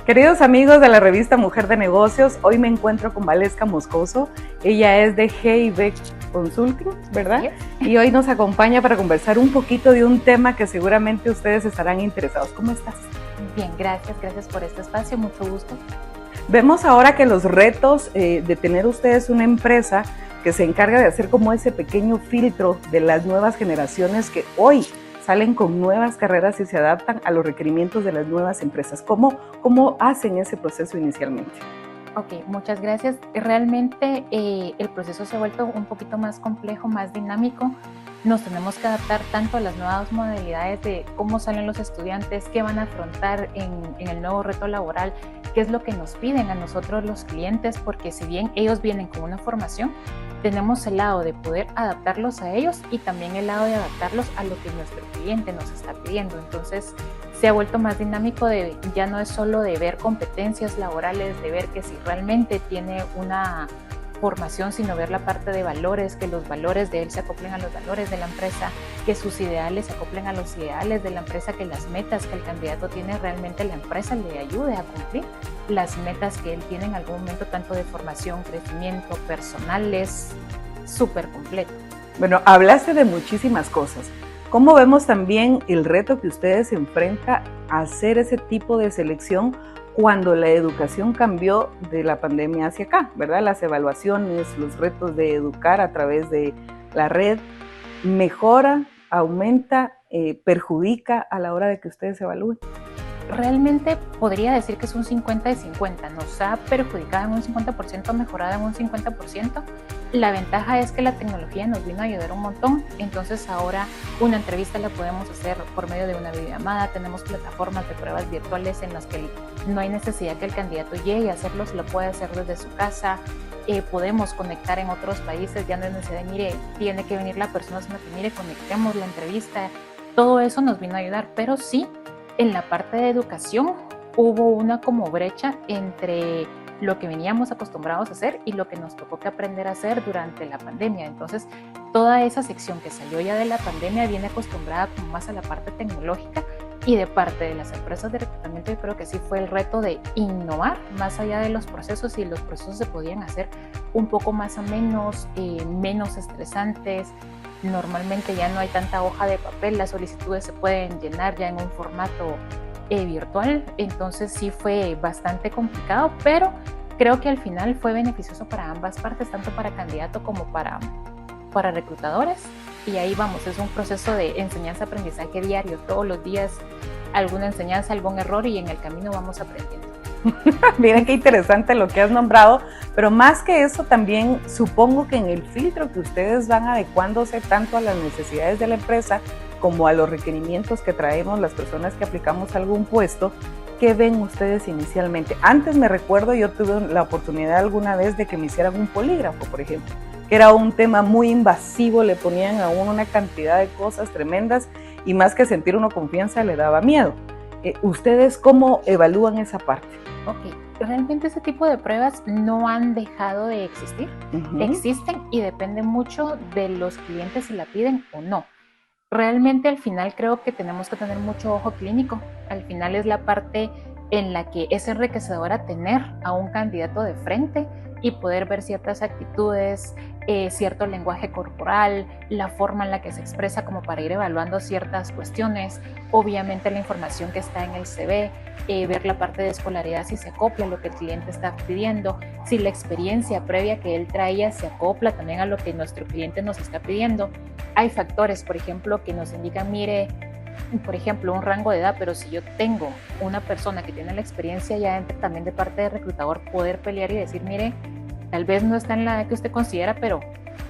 Queridos amigos de la revista Mujer de Negocios, hoy me encuentro con Valesca Moscoso. Ella es de G&B Consulting, ¿verdad? Yes. Y hoy nos acompaña para conversar un poquito de un tema que seguramente ustedes estarán interesados. ¿Cómo estás? Bien, gracias por este espacio, mucho gusto. Vemos ahora que los retos de tener ustedes una empresa que se encarga de hacer como ese pequeño filtro de las nuevas generaciones que hoy salen con nuevas carreras y se adaptan a los requerimientos de las nuevas empresas. ¿Cómo hacen ese proceso inicialmente? Ok, muchas gracias. Realmente el proceso se ha vuelto un poquito más complejo, más dinámico. Nos tenemos que adaptar tanto a las nuevas modalidades de cómo salen los estudiantes, qué van a afrontar en el nuevo reto laboral, qué es lo que nos piden a nosotros los clientes, porque si bien ellos vienen con una formación, tenemos el lado de poder adaptarlos a ellos y también el lado de adaptarlos a lo que nuestro cliente nos está pidiendo. Entonces se ha vuelto más dinámico, ya no es solo de ver competencias laborales, de ver que si realmente tiene una formación, sino ver la parte de valores, que los valores de él se acoplen a los valores de la empresa, que sus ideales se acoplen a los ideales de la empresa, que las metas que el candidato tiene realmente la empresa le ayude a cumplir las metas que él tiene en algún momento, tanto de formación, crecimiento, personales, súper completo. Bueno, hablaste de muchísimas cosas. ¿Cómo vemos también el reto que ustedes se enfrentan a hacer ese tipo de selección cuando la educación cambió de la pandemia hacia acá, ¿verdad? Las evaluaciones, los retos de educar a través de la red, ¿mejora, aumenta, perjudica a la hora de que ustedes evalúen? Realmente podría decir que es un 50 de 50, nos ha perjudicado en un 50%, mejorado en un 50%. La ventaja es que la tecnología nos vino a ayudar un montón, entonces ahora una entrevista la podemos hacer por medio de una videollamada, tenemos plataformas de pruebas virtuales en las que no hay necesidad que el candidato llegue a hacerlo, se lo puede hacer desde su casa. Podemos conectar en otros países, ya no es necesidad de, mire, tiene que venir la persona, sino que mire, conectemos la entrevista. Todo eso nos vino a ayudar, pero sí, en la parte de educación hubo una como brecha entre lo que veníamos acostumbrados a hacer y lo que nos tocó que aprender a hacer durante la pandemia. Entonces, toda esa sección que salió ya de la pandemia viene acostumbrada como más a la parte tecnológica, y de parte de las empresas de reclutamiento yo creo que sí fue el reto de innovar más allá de los procesos, y los procesos se podían hacer un poco más amenos, menos estresantes. Normalmente ya no hay tanta hoja de papel, las solicitudes se pueden llenar ya en un formato virtual, entonces sí fue bastante complicado, pero creo que al final fue beneficioso para ambas partes, tanto para candidato como para reclutadores. Y ahí vamos, es un proceso de enseñanza-aprendizaje diario, todos los días alguna enseñanza, algún error, y en el camino vamos aprendiendo. Miren qué interesante lo que has nombrado, pero más que eso también supongo que en el filtro que ustedes van adecuándose tanto a las necesidades de la empresa como a los requerimientos que traemos las personas que aplicamos a algún puesto. ¿Qué ven ustedes inicialmente? Antes me recuerdo, yo tuve la oportunidad alguna vez de que me hicieran un polígrafo, por ejemplo, que era un tema muy invasivo, le ponían a uno una cantidad de cosas tremendas y más que sentir uno confianza le daba miedo. ¿Ustedes cómo evalúan esa parte? Ok, realmente ese tipo de pruebas no han dejado de existir, existen y depende mucho de los clientes si la piden o no. Realmente al final creo que tenemos que tener mucho ojo clínico, al final es la parte en la que es enriquecedora tener a un candidato de frente y poder ver ciertas actitudes, cierto lenguaje corporal, la forma en la que se expresa como para ir evaluando ciertas cuestiones, obviamente la información que está en el CV, ver la parte de escolaridad si se acopla a lo que el cliente está pidiendo, si la experiencia previa que él traía se acopla también a lo que nuestro cliente nos está pidiendo. Hay factores, por ejemplo, que nos indican, mire, por ejemplo, un rango de edad, pero si yo tengo una persona que tiene la experiencia ya también de parte del reclutador, poder pelear y decir, mire, tal vez no está en la edad que usted considera, pero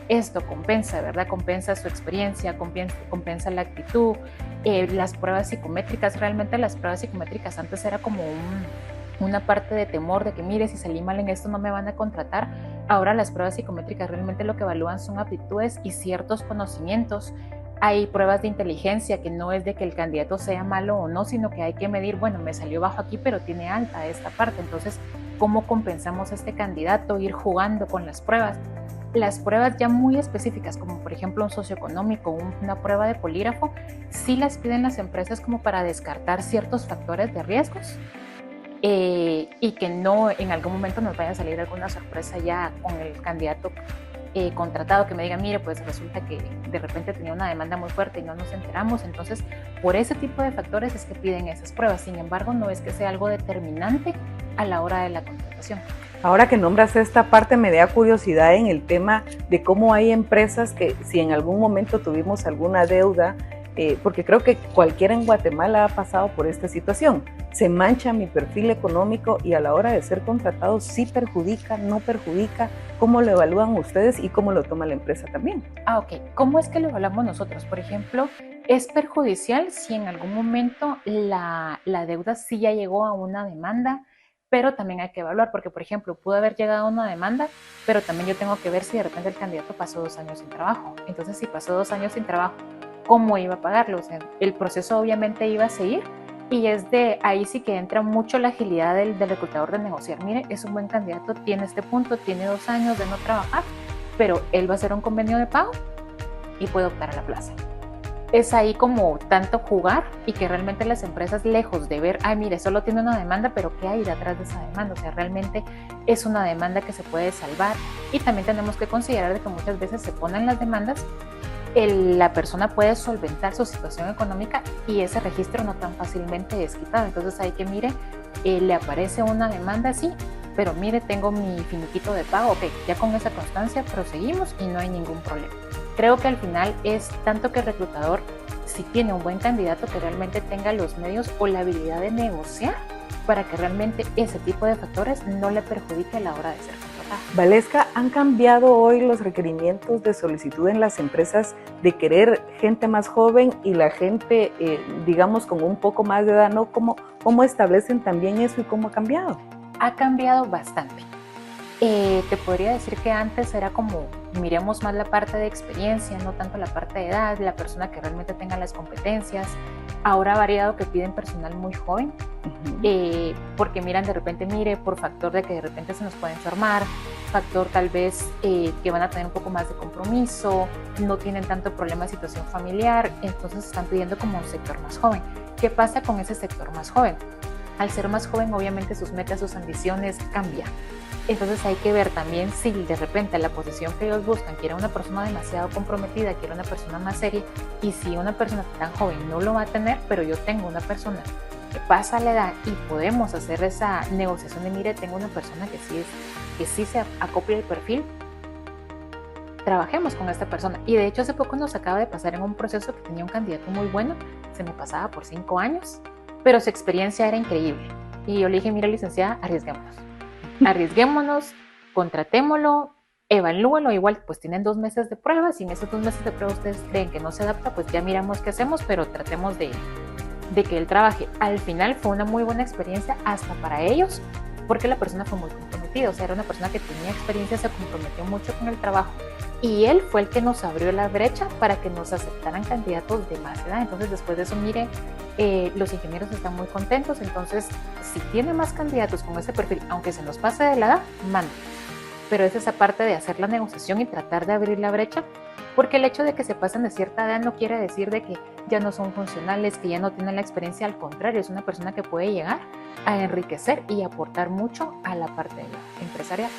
esto compensa, ¿verdad? Compensa su experiencia, compensa la actitud. Las pruebas psicométricas, realmente las pruebas psicométricas antes era como una parte de temor de que, mire, si salí mal en esto no me van a contratar. Ahora las pruebas psicométricas realmente lo que evalúan son aptitudes y ciertos conocimientos. Hay pruebas de inteligencia que no es de que el candidato sea malo o no, sino que hay que medir, bueno, me salió bajo aquí, pero tiene alta esta parte. Entonces, ¿cómo compensamos a este candidato? Ir jugando con las pruebas. Las pruebas ya muy específicas, como por ejemplo un socioeconómico, una prueba de polígrafo, sí las piden las empresas como para descartar ciertos factores de riesgos. y que no en algún momento nos vaya a salir alguna sorpresa ya con el candidato contratado que me diga, mire, pues resulta que de repente tenía una demanda muy fuerte y no nos enteramos. Entonces, por ese tipo de factores es que piden esas pruebas. Sin embargo, no es que sea algo determinante a la hora de la contratación. Ahora que nombras esta parte, me da curiosidad en el tema de cómo hay empresas que si en algún momento tuvimos alguna deuda, porque creo que cualquiera en Guatemala ha pasado por esta situación. Se mancha mi perfil económico y a la hora de ser contratado, ¿sí perjudica, no perjudica? ¿Cómo lo evalúan ustedes y cómo lo toma la empresa también? Ok. ¿Cómo es que lo evaluamos nosotros? Por ejemplo, es perjudicial si en algún momento la deuda sí ya llegó a una demanda, pero también hay que evaluar, porque por ejemplo, pudo haber llegado a una demanda, pero también yo tengo que ver si de repente el candidato pasó 2 años sin trabajo. Entonces, si pasó 2 años sin trabajo, ¿cómo iba a pagarlo? O sea, el proceso obviamente iba a seguir, y es de ahí sí que entra mucho la agilidad del reclutador de negociar. Mire, es un buen candidato, tiene este punto, tiene 2 años de no trabajar, pero él va a hacer un convenio de pago y puede optar a la plaza. Es ahí como tanto jugar y que realmente las empresas, lejos de ver, ay, mire, solo tiene una demanda, pero ¿qué hay detrás de esa demanda? O sea, realmente es una demanda que se puede salvar. Y también tenemos que considerar que muchas veces se ponen las demandas, la persona puede solventar su situación económica y ese registro no tan fácilmente es quitado. Entonces hay que, mire, le aparece una demanda, sí, pero mire, tengo mi finiquito de pago, ok, ya con esa constancia proseguimos y no hay ningún problema. Creo que al final es tanto que el reclutador, si tiene un buen candidato, que realmente tenga los medios o la habilidad de negociar para que realmente ese tipo de factores no le perjudique a la hora de ser contratado. Valesca, ¿han cambiado hoy los requerimientos de solicitud en las empresas de querer gente más joven y la gente, digamos, con un poco más de edad, ¿no? ¿Cómo establecen también eso y cómo ha cambiado? Ha cambiado bastante. Te podría decir que antes era como, miremos más la parte de experiencia, no tanto la parte de edad, la persona que realmente tenga las competencias. Ahora ha variado que piden personal muy joven, porque miran de repente, mire, por factor de que de repente se nos puede enfermar, factor tal vez que van a tener un poco más de compromiso, no tienen tanto problema de situación familiar, entonces están pidiendo como un sector más joven. ¿Qué pasa con ese sector más joven? Al ser más joven, obviamente sus metas, sus ambiciones cambian. Entonces hay que ver también si de repente la posición que ellos buscan quiere una persona demasiado comprometida, quiere una persona más seria, y si una persona tan joven no lo va a tener, pero yo tengo una persona que pasa la edad y podemos hacer esa negociación de, mire, tengo una persona que sí se acopla el perfil, trabajemos con esta persona. Y de hecho hace poco nos acaba de pasar en un proceso que tenía un candidato muy bueno, se me pasaba por 5 años, pero su experiencia era increíble. Y yo le dije, mira, licenciada, arriesguémonos, contratémoslo, evalúenlo. Igual pues tienen 2 meses de pruebas, y en esos 2 meses de prueba ustedes creen que no se adapta, pues ya miramos qué hacemos, pero tratemos de que él trabaje. Al final fue una muy buena experiencia hasta para ellos, porque la persona fue muy comprometida, o sea, era una persona que tenía experiencia, se comprometió mucho con el trabajo, y él fue el que nos abrió la brecha para que nos aceptaran candidatos de más edad. Entonces después de eso, mire, los ingenieros están muy contentos. Entonces, si tiene más candidatos con ese perfil, aunque se nos pase de la edad, mande. Pero es esa parte de hacer la negociación y tratar de abrir la brecha, porque el hecho de que se pasen de cierta edad no quiere decir de que ya no son funcionales, que ya no tienen la experiencia. Al contrario, es una persona que puede llegar a enriquecer y aportar mucho a la parte empresarial.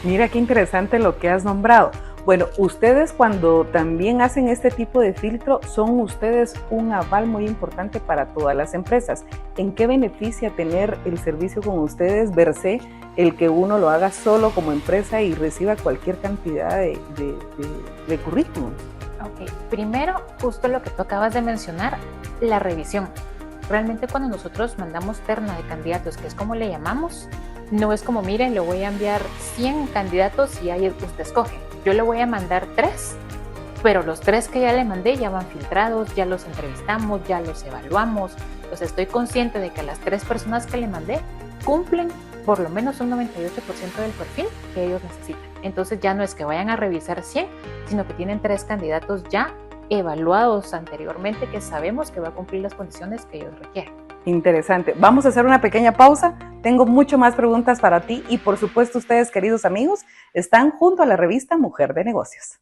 Mira qué interesante lo que has nombrado. Bueno, ustedes cuando también hacen este tipo de filtro, son ustedes un aval muy importante para todas las empresas. ¿En qué beneficia tener el servicio con ustedes versus el que uno lo haga solo como empresa y reciba cualquier cantidad de currículum? Ok, primero, justo lo que tú acabas de mencionar, la revisión. Realmente cuando nosotros mandamos terna de candidatos, que es como le llamamos, no es como, miren, le voy a enviar 100 candidatos y ahí usted escoge. Yo le voy a mandar 3, pero los 3 que ya le mandé ya van filtrados, ya los entrevistamos, ya los evaluamos. Entonces estoy consciente de que las 3 personas que le mandé cumplen por lo menos un 98% del perfil que ellos necesitan. Entonces ya no es que vayan a revisar 100, sino que tienen 3 candidatos ya evaluados anteriormente que sabemos que va a cumplir las condiciones que ellos requieren. Interesante. Vamos a hacer una pequeña pausa. Tengo mucho más preguntas para ti y por supuesto ustedes, queridos amigos, están junto a la revista Mujer de Negocios.